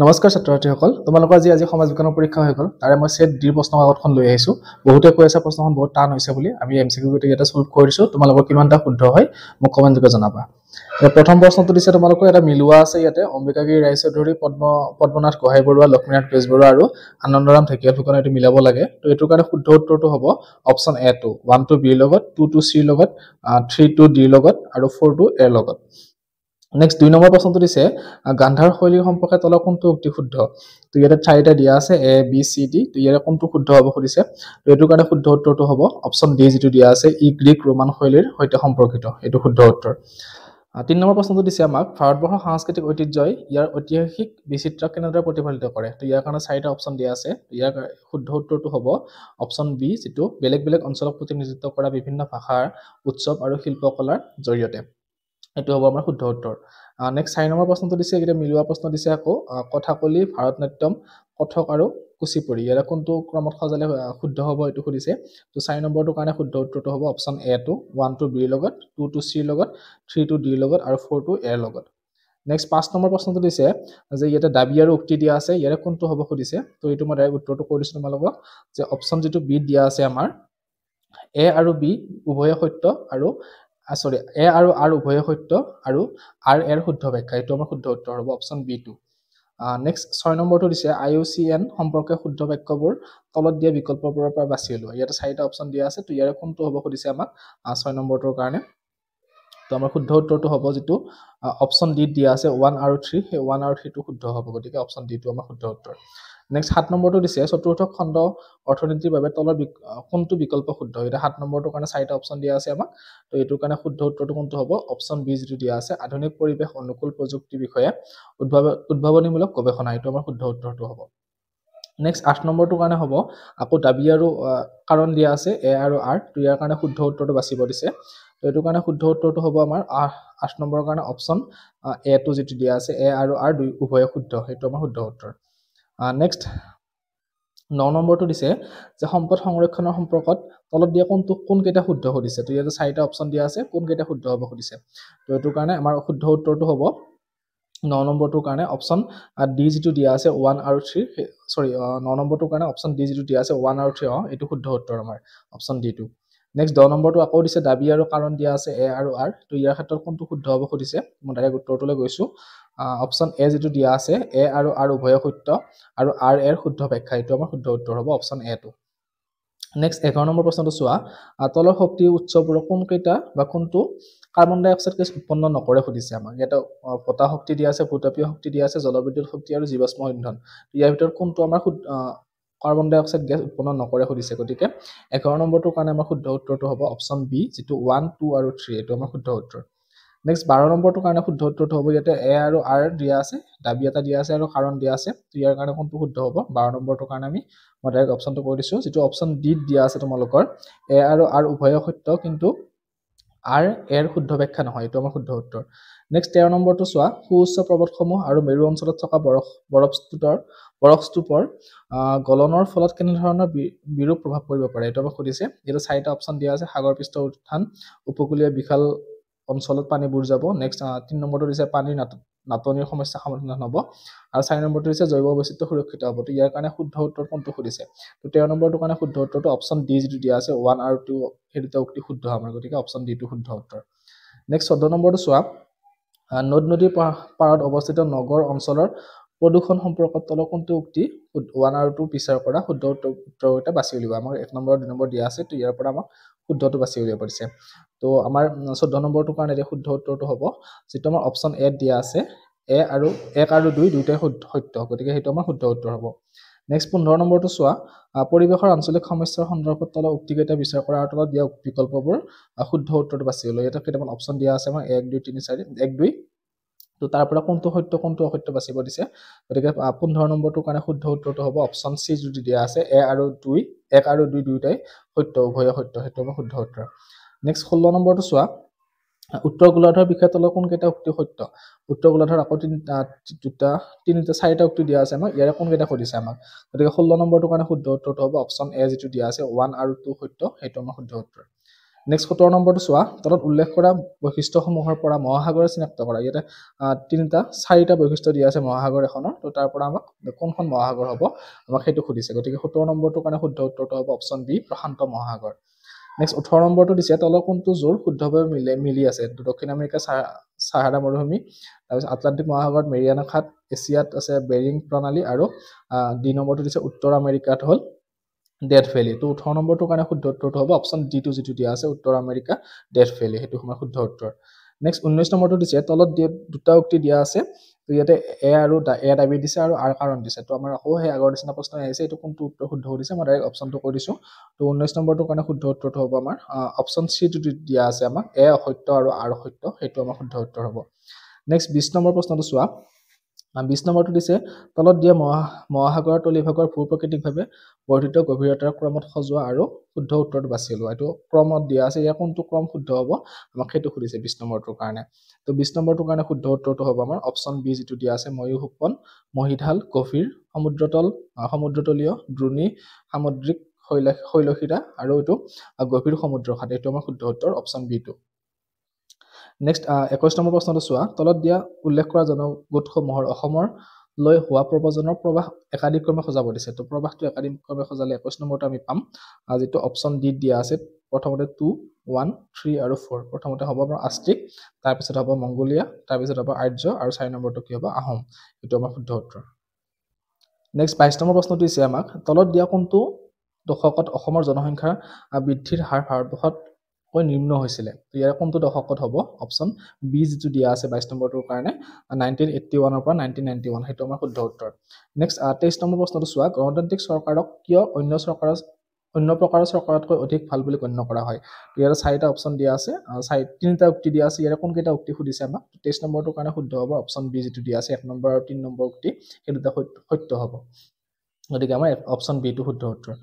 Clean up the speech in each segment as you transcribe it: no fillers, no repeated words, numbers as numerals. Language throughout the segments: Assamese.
নমস্কাৰ ছাত্ৰ-ছাত্ৰীসকল তোমালোকৰ আজি সমাজ বিজ্ঞানৰ পৰীক্ষা হৈ গ'ল তাৰে মই সেট ডি প্ৰশ্ন কাকতখন লৈ আহিছো বহুতে কৈ আছে প্ৰশ্নখন বহুত টান হৈছে বুলি আমি এমসিকিউ গতি এটা সলভ কৰি দিছো তোমালোকৰ কিমানটা শুদ্ধ হয় মোক কমেন্ট যোগে জনাবা প্ৰথম প্ৰশ্নটো দিছে তোমালোকৰ এটা মিলুৱা আছে ইয়াতে অম্বিকাগিৰি ৰায়চৌধুৰী পদ্মনাথ গোহাঁই বৰুৱা লক্ষ্মীনাথ বেজবৰুৱা আৰু আনন্দৰাম ঢেকিয়াল ফুকনে এটো মিলাব লাগে তো এটোৰ কাৰণে শুদ্ধ উত্তৰটো হ'ব অপচন এ টু 1 টু বি ৰ লগত 2 টু চি ৰ লগত 3 টু ডি ৰ লগত আৰু 4 টু এ ৰ লগত নেক্সট 2 নম্বৰ প্ৰশ্নটো দিছে গান্ধাৰ শৈলীৰ সম্পৰ্কে তলৰ কোনটো উক্তি শুদ্ধ তো ইয়াতে চাৰিটা দিয়া আছে এ বি সি ডি তো ইয়াৰে কোনটো শুদ্ধ হ'ব খুদিছে তো এটোৰ কাৰণে শুদ্ধ উত্তৰটো হ'ব অপচন ডি যেটো দিয়া আছে ই গ্ৰীক ৰোমান শৈলীৰ সৈতে সম্পৰ্কিত এটো শুদ্ধ উত্তৰ 3 নম্বৰ প্ৰশ্নটো দিছে আমাক ভাৰতবৰ্ষৰ সাংস্কৃতিক ঐতিহ্যই ইয়াৰ ঐতিহাসিক বিচিত্ৰক কেনেদৰে প্ৰতিফলিত কৰে তো ইয়াৰ কাৰণে চাৰিটা অপচন দিয়া আছে ইয়াৰ শুদ্ধ উত্তৰটো হ'ব অপচন বি যেটো বেলেগ বেলেগ অঞ্চলক প্ৰতিনিধিত্ব কৰা বিভিন্ন ভাষাৰ উৎসৱ আৰু শিল্পকলাৰ জৰিয়তে এটো হ'ব আমাৰ শুদ্ধ উত্তৰ নেক্সট 4 নম্বৰ প্ৰশ্নটো দিছে এটা মিলুৱা প্ৰশ্ন দিছে আকৌ কথাকলি ভাৰতনাট্যম কথক আৰু কুচিপুড়ি ইয়াৰ কোনটো ক্ৰমত সজালে শুদ্ধ হ'ব এটো খুদিছে তো 4 নম্বৰটোৰ কাৰণে শুদ্ধ উত্তৰটো হ'ব অপচন এ টু 1 টু বি ৰ লগত 2 টু চি ৰ লগত 3 টু ডি ৰ লগত আৰু 4 টু এ ৰ লগত নেক্সট 5 নম্বৰ প্ৰশ্নটো দিছে যে ইয়াতে দাবী আৰু উক্তি দিয়া আছে ইয়াৰে কোনটো হ'ব খুদিছে তো এটো মই ডাইৰেক্ট উত্তৰটো কৈ দিছো তোমালোকক যে অপচন যেটো বি দিয়া আছে আমাৰ এ আৰু বি উভয় সত্য আৰু সৰি এ আৰু আৰ উভয় সত্য আৰু আৰ এৰ শুদ্ধ ব্যাখ্যা এটো আমাৰ শুদ্ধ উত্তৰ হ'ব অপচন বি টু নেক্সট 6 নম্বৰটো দিছে আইইউসিএন সম্পৰ্কে শুদ্ধ বাক্যবোৰ তলত দিয়া বিকল্পবোৰৰ পৰা বাছি লোৱা ইয়াতে চাৰিটা অপচন দিয়া আছে তো ইয়াৰে কোনটো হ'ব খুদিছে আমাক 6 নম্বৰটোৰ কাৰণে তো আমাৰ শুদ্ধ উত্তৰটো হ'ব যেটো অপচন ডি দিয়া আছে 1 আৰু 3 হে 1 আৰু 3 টো শুদ্ধ হ'ব গতিকে অপচন ডি টো আমাৰ শুদ্ধ উত্তৰ নেক্সট 7 নম্বৰটো দিছে চতুৰ্থ খণ্ড অৰ্থনীতিৰ বাবে তলৰ কোনটো বিকল্প শুদ্ধ এটা 7 নম্বৰটোৰ কাৰণে চাৰিটা অপচন দিয়া আছে আমাক তো এটোৰ কাৰণে শুদ্ধ উত্তৰটো কোনটো হ'ব অপচন বি যেটো দিয়া আছে আধুনিক পৰিবেশ অনুকূল প্ৰযুক্তি বিষয়ে উদ্ভাৱনীমূলক গৱেষণা এটো আমাৰ শুদ্ধ উত্তৰটো হ'ব নেক্সট 8 নম্বৰটোৰ কাৰণে হ'ব আকৌ দাবী আৰু কাৰণ দিয়া আছে এ আৰু আৰ তো ইয়াৰ কাৰণে শুদ্ধ উত্তৰটো বাছিব দিছে তো এটো কাৰণে শুদ্ধ উত্তৰটো হ'ব আমাৰ 8 নম্বৰৰ কাৰণে অপচন এ টু যেটো দিয়া আছে এ আৰু আৰ দুই উভয় শুদ্ধ এটো আমাৰ শুদ্ধ উত্তৰ নেক্সট 9 নম্বৰটো দিছে যে সম্পদ সংৰক্ষণৰ সম্পৰ্কত তলত দিয়া কোন কেইটা শুদ্ধ খুদিছে তো ইয়াতে চাৰিটা অপচন দিয়া আছে কোন কেইটা শুদ্ধ হ'ব খুদিছে তো এটোৰ কাৰণে আমাৰ শুদ্ধ উত্তৰটো হ'ব 9 নম্বৰটোৰ কাৰণে অপচন ডি যেটো দিয়া আছে 1 আৰু 3 সৰি 9 নম্বৰটোৰ কাৰণে অপচন ডি যেটো দিয়া আছে 1 আৰু 3 এটো শুদ্ধ উত্তৰ আমাৰ অপচন ডি টু নেক্সট 10 নম্বৰটো আকৌ দিছে দাবী আৰু কাৰণ দিয়া আছে এ আৰু আৰ তো ইয়াৰ ক্ষেত্ৰত কোনটো শুদ্ধ হ'ব খুদিছে মই ডাইৰেক্ট উত্তৰটোলৈ গৈছো অপচন এ যেটো দিয়া আছে এ আৰু আৰ উভয় সত্য আৰু আৰ এৰ শুদ্ধ ব্যাখ্যা এটো আমাৰ শুদ্ধ উত্তৰ হ'ব অপচন এ টু নেক্সট 11 নম্বৰ প্ৰশ্নটো চোৱা তলৰ শক্তি উৎসবোৰৰ কোন কেইটা বা কোনটো কাৰ্বন ডাই অক্সাইড গেছ উৎপন্ন নকৰে খুদিছে আমাক এটা বতাহ শক্তি দিয়া আছে ভূতাপীয় শক্তি দিয়া আছে জলবিদ্যুৎ শক্তি আৰু জীৱাশ্ম ইন্ধন ইয়াৰ ভিতৰত কোনটো আমাৰ কাৰ্বন ডাই অক্সাইড গেছ উৎপন্ন নকৰে খুদিছে গতিকে 11 নম্বৰটোৰ কাৰণে আমাৰ শুদ্ধ উত্তৰটো হ'ব অপচন বি যেটো 1 2 আৰু 3 এটো আমাৰ শুদ্ধ উত্তৰ নেক্সট 12 নম্বৰটোৰ কাৰণে শুদ্ধ উত্তৰটো হ'ব ইয়াতে এ আৰু আৰ দিয়া আছে দাবী এটা দিয়া আছে আৰু কাৰণ দিয়া আছে তো ইয়াৰ কাৰণে কোনটো শুদ্ধ হ'ব 12 নম্বৰটোৰ কাৰণে আমি মই ডাইৰেক্ট অপচনটো কৈ দিছো যেটো অপচন ডি দিয়া আছে তোমালোকৰ এ আৰু আৰ উভয় সত্য কিন্তু আৰ এৰ শুদ্ধ ব্যাখ্যা নহয় এটো আমাৰ শুদ্ধ উত্তৰ নেক্সট 13 নম্বৰটো চোৱা সুউচ্চ পৰ্বতসমূহ আৰু মেৰু অঞ্চলত থকা বৰফ স্তূপৰ গলনৰ ফলত কেনে ধৰণৰ বিৰূপ প্ৰভাৱ পৰিব পাৰে এটো আমাক খুদিছে যেটা চাৰিটা অপচন দিয়া আছে সাগৰ পৃষ্ঠ উত্থান উপকূলীয় বিশাল অঞ্চলত পানী বুৰ যাব নেক্সট 3 নম্বৰটো দিছে পানীৰ নাটনিৰ সমস্যা সমাধান হ'ব আৰু 4 নম্বৰটো দিছে জৈৱ বৈচিত্ৰ্য সুৰক্ষিত হ'ব তো ইয়াৰ কাৰণে শুদ্ধ উত্তৰ কোনটো খুদিছে তো 13 নম্বৰটোৰ কাৰণে শুদ্ধ উত্তৰটো অপচন ডি যেটো দিয়া আছে 1 আৰু 2 এই দুটা উক্তি শুদ্ধ আমাৰ গতিকে অপচন ডি টো শুদ্ধ উত্তৰ নেক্সট 14 নম্বৰটো চোৱা নদ নদীৰ পাৰত অৱস্থিত নগৰ অঞ্চলৰ প্ৰদূষণ সম্পৰ্কত তলৰ কোনটো উক্তি 1 আৰু 2 বিচাৰ কৰা শুদ্ধ উত্তৰ এটা বাছি উলিওৱা আমাৰ 1 নম্বৰ 2 নম্বৰ দিয়া আছে তো ইয়াৰ পৰা আমাক শুদ্ধটো বাছি উলিয়াব পাৰিছে তো আমাৰ 14 নম্বৰটোৰ কাৰণে এই শুদ্ধ উত্তৰটো হ'ব যেটো আমাৰ অপচন এ দিয়া আছে এ আৰু 1 আৰু 2 দুইটাই সত্য গতিকে হেতু আমাৰ শুদ্ধ উত্তৰ হ'ব নেক্সট 15 নম্বৰটো চোৱা পৰিবেশৰ আঞ্চলিক সমস্যাৰ সন্দৰ্ভত তলৰ উক্তি কেইটা বিচাৰ কৰা আৰু তলত দিয়া বিকল্পবোৰ শুদ্ধ উত্তৰটো বাছি উলিওৱা এটা কেইটামান অপচন দিয়া আছে আমাৰ 1 2 3 4 1 2 তো তাৰ পৰা কোনটো সত্য কোনটো অসত্য বাছিব দিছে গতিকে 15 নম্বৰটোৰ কাৰণে শুদ্ধ উত্তৰটো হ'ব অপচন সি যদি দিয়া আছে এ আৰু 2 1 আৰু 2 দুইটাই সত্য উভয় সত্য হেতু আমাৰ শুদ্ধ উত্তৰ নেক্সট 16 নম্বৰটো চোৱা উত্তৰ গোলাৰ্ধৰ বিষয়ে তলৰ কোন কেইটা উক্তি সত্য উত্তৰ গোলাৰ্ধৰ আকৌ তিনিটা চাৰিটা উক্তি দিয়া আছে আমাৰ ইয়াৰে কোন কেইটা খুদিছে আমাক গতিকে 16 নম্বৰটোৰ কাৰণে শুদ্ধ উত্তৰটো হ'ব অপচন এ যেটো দিয়া আছে 1 আৰু 2 সত্য হেতু আমাৰ শুদ্ধ উত্তৰ নেক্সট 17 নম্বৰটো চোৱা তলত উল্লেখ কৰা বৈশিষ্ট্যসমূহৰ পৰা মহাসাগৰ চিনাক্ত কৰা ইয়াতে চাৰিটা বৈশিষ্ট্য দিয়া আছে মহাসাগৰ এখনৰ তো তাৰ পৰা আমাক কোনখন মহাসাগৰ হ'ব আমাক সেইটো সুধিছে গতিকে 17 নম্বৰটোৰ কাৰণে শুদ্ধ উত্তৰটো হ'ব অপচন বি প্ৰশান্ত মহাসাগৰ নেক্সট 18 নম্বৰটো দিছে তলৰ কোনটো জোৰ শুদ্ধভাৱে মিলি আছে দক্ষিণ আমেৰিকা সাহাৰা মৰুভূমি তাৰপিছত আটলান্টিক মহাসাগৰত মেৰিয়ানা খাত এছিয়াত আছে বেৰিং প্ৰণালী আৰু ডি নম্বৰটো দিছে উত্তৰ আমেৰিকাত হ'ল ডেথ ভেলি তো 18 নম্বৰটোৰ কাৰণে শুদ্ধ উত্তৰটো হ'ব অপচন ডি টো যিটো দিয়া আছে উত্তৰ আমেৰিকা ডেথ ভেলি সেইটো আমাৰ শুদ্ধ উত্তৰ নেক্সট 19 নম্বৰটো দিছে তলত দুটা উক্তি দিয়া আছে তো ইয়াতে এ আৰু এ দাবী দিছে আৰু আৰ কাৰণ দিছে তো আমাৰ আকৌ সেই আগৰ নিচিনা প্ৰশ্ন আহিছে এইটো কোনটো উত্তৰ শুদ্ধ দিছে মই ডাইৰেক্ট অপচনটো কৈ দিছো তো 19 নম্বৰটোৰ কাৰণে শুদ্ধ উত্তৰটো হ'ব আমাৰ অপচন চি টো দিয়া আছে আমাক এ অসত্য আৰু আৰ সত্য সেইটো আমাৰ শুদ্ধ উত্তৰ হ'ব নেক্সট 20 নম্বৰ প্ৰশ্নটো চোৱা 20 নম্বৰটো দিছে তলত দিয়া মহাসাগৰৰ তলিভাগৰ ভূপ্ৰকৃতিকভাৱে বৰ্ধিত গভীৰতাৰ ক্ৰমত সজোৱা আৰু শুদ্ধ উত্তৰটো বাছি লোৱা এইটো ক্ৰমত দিয়া আছে ইয়াৰ কোনটো ক্ৰম শুদ্ধ হ'ব আমাক সেইটো সুধিছে 20 নম্বৰটোৰ কাৰণে তো 20 নম্বৰটোৰ কাৰণে শুদ্ধ উত্তৰটো হ'ব আমাৰ অপচন বি যিটো দিয়া আছে ময়ূসোপন মহিঢাল গভীৰ সমুদ্ৰতলীয় দ্ৰোণী সামুদ্ৰিক শৈলশিৰা আৰু এইটো গভীৰ সমুদ্ৰ খাত এইটো আমাৰ শুদ্ধ উত্তৰ অপচন বি টো নেক্সট 21 নম্বৰ প্ৰশ্নটো চোৱা তলত দিয়া উল্লেখ কৰা জনগোষ্ঠীসমূহৰ অসমৰ লৈ হোৱা প্ৰব্ৰজনৰ প্ৰবাহ একাধিক্ৰমে সজাব দিছে তো প্ৰবাহটো একাধিক্ৰমে সজালে 21 নম্বৰটো আমি পাম যিটো অপচন ডি দিয়া আছে প্ৰথমতে 2 1 3 আৰু 4 প্ৰথমতে হ'ব আমাৰ আস্তিক তাৰপিছত হ'ব মংগোলিয়া তাৰপিছত হ'ব আৰ্য আৰু 4 নম্বৰটো কি হ'ব আহোম এইটো আমাৰ শুদ্ধ উত্তৰ নেক্সট 22 নম্বৰ প্ৰশ্নটো দিছে আমাক তলত দিয়া কোনটো দশকত অসমৰ জনসংখ্যাৰ বৃদ্ধিৰ হাৰ ভাৰতবৰ্ষত নিম্ন হৈছিলে তো ইয়াৰ কোনটো দশকত হ'ব অপচন বি যিটো দিয়া আছে 22 নম্বৰটোৰ কাৰণে 1981 পৰা 1991 সেইটো আমাৰ শুদ্ধ উত্তৰ নেক্সট 23 নম্বৰ প্ৰশ্নটো চোৱা গণতান্ত্ৰিক চৰকাৰক কিয় অন্য প্ৰকাৰৰ চৰকাৰতকৈ অধিক ভাল বুলি গণ্য কৰা হয় তো ইয়াৰ চাৰিটা অপচন দিয়া আছে তিনিটা উক্তি দিয়া আছে ইয়াৰ কোনকেইটা উক্তি সুধিছে আমাক 23 নম্বৰটোৰ কাৰণে শুদ্ধ হ'ব অপচন বি যিটো দিয়া আছে 1 নম্বৰ আৰু 3 নম্বৰ উক্তি সেই দুটা সত্য হ'ব গতিকে আমাৰ অপচন বি টো শুদ্ধ উত্তৰ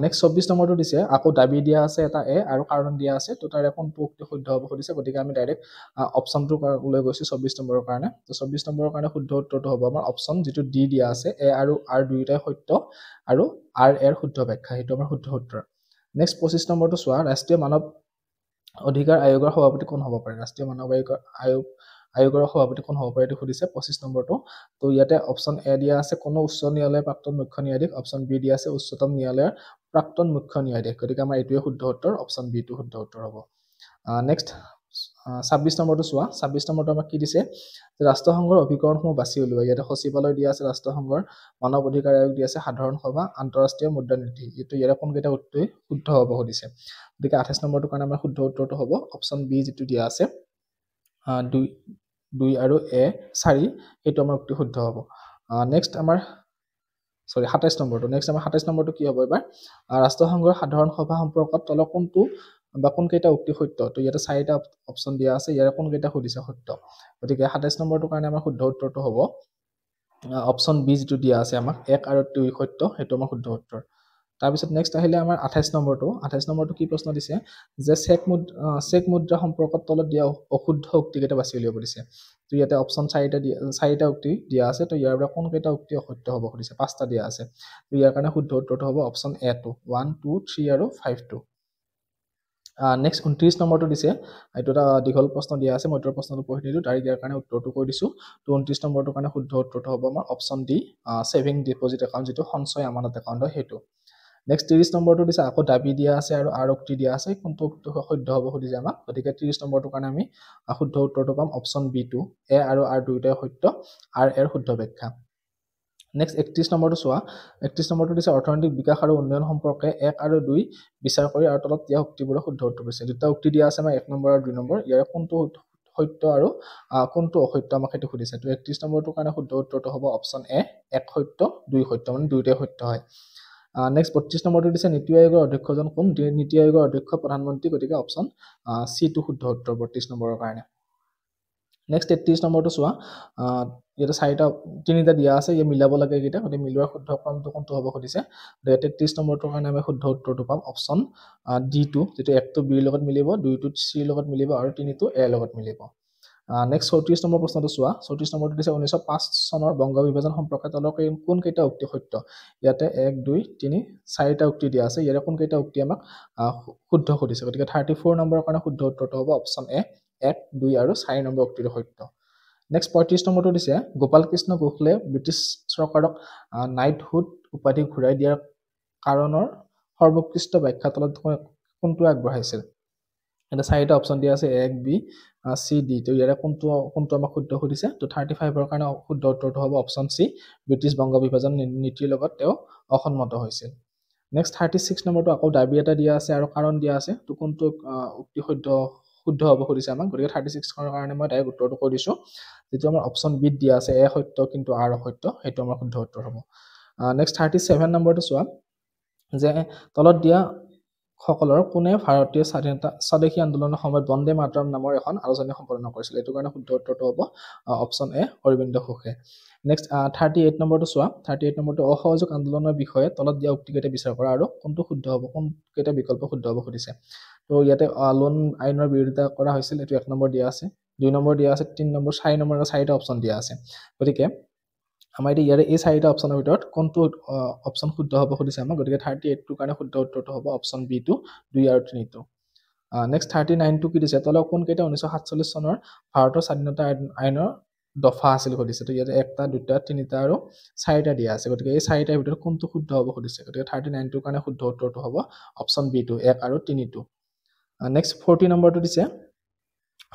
নেক্সট 24 নম্বৰটো দিছে আকৌ দাবী দিয়া আছে এটা এ আৰু কাৰণ দিয়া আছে তো তাৰে কোনটো উক্তি শুদ্ধ হ'ব সুধিছে গতিকে আমি ডাইৰেক্ট অপচনটো লৈ গৈছো 24 নম্বৰৰ কাৰণে তো 24 নম্বৰৰ কাৰণে শুদ্ধ উত্তৰটো হ'ব আমাৰ অপচন যিটো ডি দিয়া আছে এ আৰু আৰ দুয়োটাই সত্য আৰু আৰ এৰ শুদ্ধ ব্যাখ্যা সেইটো আমাৰ শুদ্ধ উত্তৰ নেক্সট 25 নম্বৰটো চোৱা ৰাষ্ট্ৰীয় মানৱ অধিকাৰ আয়োগৰ সভাপতি কোন হ'ব পাৰে ৰাষ্ট্ৰীয় মানৱ আয়োগৰ সভাপতি কোন হ'ব পাৰে এইটো সুধিছে 25 নম্বৰটো তো ইয়াতে অপচন এ দিয়া আছে কোনো উচ্চ ন্যায়ালয়ৰ প্ৰাক্তন মুখ্য ন্যায়াধীশ অপচন বি দিয়া আছে উচ্চতম ন্যায়ালয়ৰ প্ৰাক্তন মুখ্য ন্যায়াধীশ গতিকে আমাৰ এইটোৱে শুদ্ধ উত্তৰ অপচন বি টো শুদ্ধ উত্তৰ হ'ব নেক্সট 26 নম্বৰটো চোৱা 26 নম্বৰটো আমাক কি দিছে যে ৰাষ্ট্ৰসংঘৰ অভিকৰণসমূহ বাছি উলিওৱা ইয়াতে সচিবালয় দিয়া আছে ৰাষ্ট্ৰসংঘৰ মানৱ অধিকাৰ আয়োগ দিয়া আছে সাধাৰণ সভা আন্তঃৰাষ্ট্ৰীয় মুদ্ৰা নীতি এইটো ইয়াৰে কোনকেইটা উত্তৰ শুদ্ধ হ'ব সুধিছে গতিকে 28 নম্বৰটোৰ কাৰণে আমাৰ শুদ্ধ উত্তৰটো হ'ব অপচন বি যিটো দিয়া আছে 2 আৰু এ 4 সেইটো আমাৰ উত্তৰ শুদ্ধ হ'ব নেক্সট আমাৰ 27 নম্বৰটো নেক্সট আমাৰ 27 নম্বৰটো কি হ'ব এবাৰ ৰাষ্ট্ৰসংঘৰ সাধাৰণ সভা সম্পৰ্কত তলৰ কোনটো বা কোনকেইটা উক্তি সত্য তো ইয়াতে 4টা অপচন দিয়া আছে ইয়াৰে কোনকেইটা সুধিছে সত্য গতিকে 27 নম্বৰটোৰ কাৰণে আমাৰ শুদ্ধ উত্তৰটো হ'ব অপচন বি যিটো দিয়া আছে আমাক 1 আৰু 2 সত্য সেইটো আমাৰ শুদ্ধ উত্তৰ তাৰপিছত নেক্সট আহিলে আমাৰ 28 নম্বৰটো কি প্ৰশ্ন দিছে যে চেক মুদ্ৰা সম্পৰ্কত তলত দিয়া অশুদ্ধ উক্তিকেইটা বাছি উলিয়াব দিছে তো ইয়াতে অপচন 4টা উক্তি দিয়া আছে তো ইয়াৰ পৰা কোনকেইটা উক্তি অসত্য হ'ব সুধিছে 5টা দিয়া আছে তো ইয়াৰ কাৰণে শুদ্ধ উত্তৰটো হ'ব অপচন এ টো 1 2 3 আৰু 5 টো নেক্সট 29 নম্বৰটো দিছে এইটো এটা দীঘল প্ৰশ্ন দিয়া আছে মই এইটো প্ৰশ্নটো পঢ়ি দিলো তাৰ ইয়াৰ কাৰণে উত্তৰটো কৈ দিছো তো 29 নম্বৰটোৰ কাৰণে শুদ্ধ উত্তৰটো হ'ব আমাৰ option D saving deposit account যিটো সঞ্চয় আমানত একাউণ্ট হয় সেইটো নেক্সট 30 নম্বৰটো দিছে আকৌ দাবী দিয়া আছে আৰু আৰ উক্তি দিয়া আছে কোনটো শুদ্ধ হ'ব সুধিছে আমাক গতিকে 30 নম্বৰটোৰ কাৰণে আমি শুদ্ধ উত্তৰটো পাম অপচন বি টো এ আৰু আৰ দুয়োটাই সত্য আৰ এৰ শুদ্ধ ব্যাখ্যা নেক্সট 31 নম্বৰটো চোৱা 31 নম্বৰটো দিছে অৰ্থনৈতিক বিকাশ আৰু উন্নয়ন সম্পৰ্কে 1 আৰু 2 বিচাৰ কৰি আৰু তলত দিয়া উক্তিবোৰৰ শুদ্ধ উত্তৰ দিছে দুটা উক্তি দিয়া আছে আমাৰ 1 নম্বৰ আৰু 2 নম্বৰ ইয়াৰে কোনটো সত্য আৰু কোনটো অসত্য আমাক সেইটো সুধিছে তো 31 নম্বৰটোৰ কাৰণে শুদ্ধ উত্তৰটো হ'ব অপচন এ 1 সত্য 2 সত্য মানে দুয়োটাই সত্য হয় নেক্সট 32 নম্বৰটো দিছে নীতি আয়োগৰ অধ্যক্ষজন কোন নীতি আয়োগৰ অধ্যক্ষ প্ৰধানমন্ত্ৰী গতিকে অপচন সি টো শুদ্ধ উত্তৰ 32 নম্বৰৰ কাৰণে নেক্সট 33 নম্বৰটো চোৱা ইয়াতে 3টা দিয়া আছে ইয়ে মিলাব লাগে এইকেইটা গতিকে মিলোৱাৰ শুদ্ধ ক্ৰমটো কোনটো হ'ব সুধিছে 33 নম্বৰটোৰ কাৰণে আমি শুদ্ধ উত্তৰটো পাম অপচন ডি টো যিটো 1 টো বিৰ লগত মিলিব 2 টো চিৰ লগত মিলিব আৰু 3 টো এৰ লগত মিলিব নেক্সট 34 নম্বৰ প্ৰশ্নটো চোৱা 34 নম্বৰটো দিছে 1905 চনৰ বংগ বিভাজন সম্পৰ্কে তলৰ কোন কেইটা উক্তি সত্য ইয়াতে 1 2 3 4টা উক্তি দিয়া আছে ইয়াৰে কোন কেইটা উক্তি আমাক শুদ্ধ সুধিছে গতিকে 34 নম্বৰৰ কাৰণে শুদ্ধ উত্তৰটো হ'ব অপচন এ 1 2 আৰু 4 নম্বৰ উক্তিটো সত্য নেক্সট 35 নম্বৰটো দিছে গোপাল কৃষ্ণ গোখলে ব্ৰিটিছ চৰকাৰক নাইটহুড উপাধি ঘূৰাই দিয়াৰ কাৰণৰ সৰ্বোৎকৃষ্ট ব্যাখ্যা তলত কোনটো আগবঢ়াইছিল এটা 4টা অপচন দিয়া আছে 1 বি সি ডি তো ইয়াৰে কোনটো আমাক শুদ্ধ সুধিছে তো 35 ৰ কাৰণে শুদ্ধ উত্তৰটো হ'ব অপচন সি ব্ৰিটিছ বংগ বিভাজন নীতিৰ লগত তেওঁ অসন্মত হৈছিল নেক্সট 36 নম্বৰটো আকৌ দাবী এটা দিয়া আছে আৰু কাৰণ দিয়া আছে তো কোনটো উক্তি শুদ্ধ হ'ব সুধিছে আমাক গতিকে 36 ৰ কাৰণে মই ডাইৰেক্ট উত্তৰটো কৈ দিছো যেটো আমাৰ অপচন বি দিয়া আছে এ সত্য কিন্তু আৰ অসত্য হেতু আমাৰ শুদ্ধ উত্তৰ হ'ব নেক্সট 37 নম্বৰটো চোৱা যে তলত দিয়া সকলৰ কোনে ভাৰতীয় স্বদেশী আন্দোলনৰ সময়ত বন্দে মাতৰম নামৰ এখন আলোচনী সম্পাদনা কৰিছিল এটো কাৰণে শুদ্ধ উত্তৰটো হ'ব অপচন এ অৰবিন্দ ঘোষে নেক্সট 38 নম্বৰটো চোৱা 38 নম্বৰটো অসহযোগ আন্দোলনৰ বিষয়ে তলত দিয়া উক্তিকেইটা বিচাৰ কৰা আৰু কোনটো শুদ্ধ হ'ব কোন কেইটা বিকল্প শুদ্ধ হ'ব সুধিছে তো ইয়াতে লোন আইনৰ বিৰোধিতা কৰা হৈছিল এটো 1 নম্বৰ দিয়া আছে 2 নম্বৰ দিয়া আছে 3 নম্বৰ 4 নম্বৰ 4টা অপচন দিয়া আছে গতিকে আমাৰ ইয়াৰে এই 4টা অপচনৰ ভিতৰত কোনটো অপচন শুদ্ধ হ'ব সুধিছে আমাক গতিকে 38 টোৰ কাৰণে শুদ্ধ উত্তৰটো হ'ব অপচন বি টো 2 আৰু 3 টো নেক্সট 39 টো কি দিছে তলত কোন কেইটা 1947 চনৰ ভাৰতৰ স্বাধীনতা আইনৰ দফা আছিল সুধিছে তো ইয়াতে 1টা 2টা 3টা আৰু 4টা দিয়া আছে গতিকে এই 4টাৰ ভিতৰত কোনটো শুদ্ধ হ'ব সুধিছে গতিকে 39 টোৰ কাৰণে শুদ্ধ উত্তৰটো হ'ব অপচন বি টো 1 আৰু 3 টো নেক্সট 40 নম্বৰটো দিছে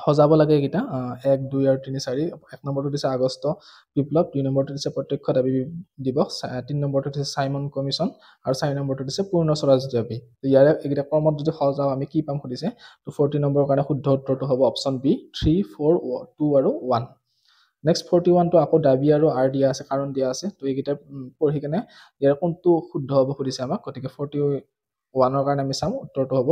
সজাব লাগে এইকেইটা 1 2 আৰু 3 4 1 নম্বৰটো দিছে আগষ্ট বিপ্লৱ 2 নম্বৰটো দিছে প্ৰত্যক্ষ দাবী দিৱস 3 নম্বৰটো দিছে সাইমন কমিশন আৰু 4 নম্বৰটো দিছে পূৰ্ণ স্বৰাজ দাবী তো ইয়াৰে এইকেইটা ক্ৰমত যদি সজাও আমি কি পাম সুধিছে তো 40 নম্বৰৰ কাৰণে শুদ্ধ উত্তৰটো হ'ব অপচন বি 3 4 2 আৰু 1 নেক্সট 41 টো আকৌ দাবী আৰু আৰ দিয়া আছে কাৰণ দিয়া আছে তো এইকেইটা পঢ়ি কেনে ইয়াৰ কোনটো শুদ্ধ হ'ব সুধিছে আমাক গতিকে 41 ৰ কাৰণে আমি চাম উত্তৰটো হ'ব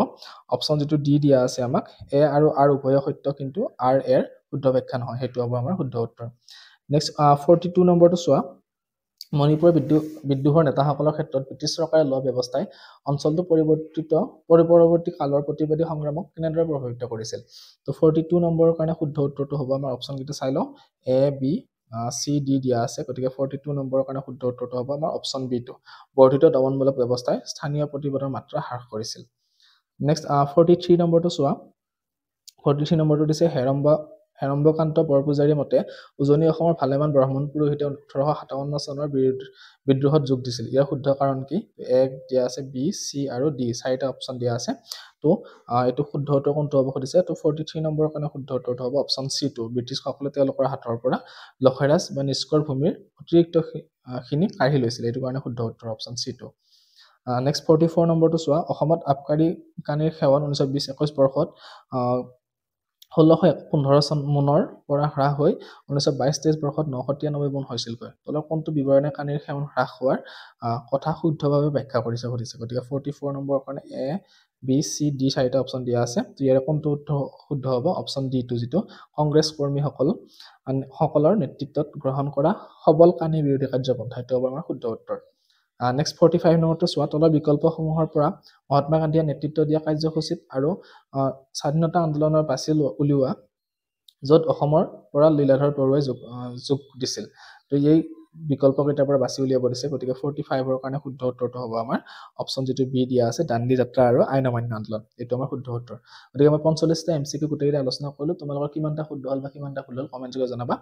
অপচন যেটো ডি দিয়া আছে আমাক এ আৰু আৰ উভয় সত্য কিন্তু আৰ এৰ শুদ্ধ ব্যাখ্যা নহয় হেতু হ'ব আমাৰ শুদ্ধ উত্তৰ নেক্সট 42 নম্বৰটো চোৱা মণিপুৰ বিদ্ৰোহৰ নেতাসকলৰ ক্ষেত্ৰত ব্ৰিটিছ চৰকাৰে লোৱা ব্যৱস্থাই অঞ্চলটো পৰৱৰ্তী কালৰ প্ৰতিবাদী সংগ্ৰামক কেনেদৰে প্ৰভাৱিত কৰিছিল তো 42 নম্বৰৰ কাৰণে শুদ্ধ উত্তৰটো হ'ব আমাৰ অপচন কেইটা চাই লওঁ এ বি সি ডি দিয়া আছে গতিকে 42 নম্বৰৰ কাৰণে শুদ্ধ উত্তৰটো হ'ব আমাৰ অপচন বি টো বৰ্ধিত দমনমূলক ব্যৱস্থাই স্থানীয় প্ৰতিবাদৰ মাত্ৰা হ্ৰাস কৰিছিল নেক্সট 43 নম্বৰটো চোৱা 43 নম্বৰটো দিছে হেৰম্বকান্ত বৰপূজাৰীৰ মতে উজনি অসমৰ ভালেমান ব্ৰাহ্মণ পুৰোহিতে 1857 চনৰ বিদ্ৰোহত যোগ দিছিল ইয়াৰ শুদ্ধ কাৰণ কি 1 দিয়া আছে বি সি আৰু ডি 4টা অপচন দিয়া আছে তো এটো শুদ্ধ উত্তৰ কোনটো হ'ব সুধিছে তো 43 নম্বৰৰ কাৰণে শুদ্ধ উত্তৰটো হ'ব অপচন সি টো ব্ৰিটিছ সকলে তেওঁলোকৰ হাতৰ পৰা লখৰাজ বা নিষ্কৰ ভূমিৰ অতিৰিক্ত খিনি কাঢ়ি লৈছিল এটো কাৰণে শুদ্ধ উত্তৰ অপচন সি টো নেক্সট 44 নম্বৰটো চোৱা অসমত আবকাৰী কানিৰ সেৱন 1920-21 বৰ্ষত 1615 চন মনৰ পৰা হ্ৰাস হৈ 1922-23 বৰ্ষত 993 মন হৈছিলকৈ তলৰ কোনটো বিৱৰণে কানিৰ সেৱন হ্ৰাস হোৱাৰ কথা শুদ্ধভাৱে ব্যাখ্যা কৰিছে সুধিছে গতিকে 44 নম্বৰৰ কাৰণে এ বি সি ডি 4টা অপচন দিয়া আছে তো ইয়াৰে কোনটো শুদ্ধ হ'ব অপচন ডি টো যেটো কংগ্ৰেছ কৰ্মীসকলৰ নেতৃত্বত গ্ৰহণ কৰা সবল কানি বিৰোধী কাৰ্যপন্থা এটো হ'ব আমাৰ শুদ্ধ উত্তৰ নেক্সট 45 নম্বৰটো চোৱা তলৰ বিকল্পসমূহৰ পৰা মহাত্মা গান্ধীয়ে নেতৃত্ব দিয়া কাৰ্যসূচীত আৰু স্বাধীনতা আন্দোলনৰ বাছি উলিওৱা য'ত অসমৰ পৰা লীলাধৰ বৰুৱাই যোগ দিছিল তো এই বিকল্প কেইটাৰ পৰা বাছি উলিয়াব দিছে গতিকে 45 ৰ কাৰণে শুদ্ধ উত্তৰটো হ'ব আমাৰ অপচন যেটো বি দিয়া আছে দাণ্ডি যাত্ৰা আৰু আইন অমান্য আন্দোলন এটো আমাৰ শুদ্ধ উত্তৰ গতিকে মই 45টা এমসিকিউ গোটেইটা আলোচনা কৰিলো তোমালোকৰ কিমানটা শুদ্ধ হল বা কিমানটা ভুল হল কমেন্ট যোগে জনাবা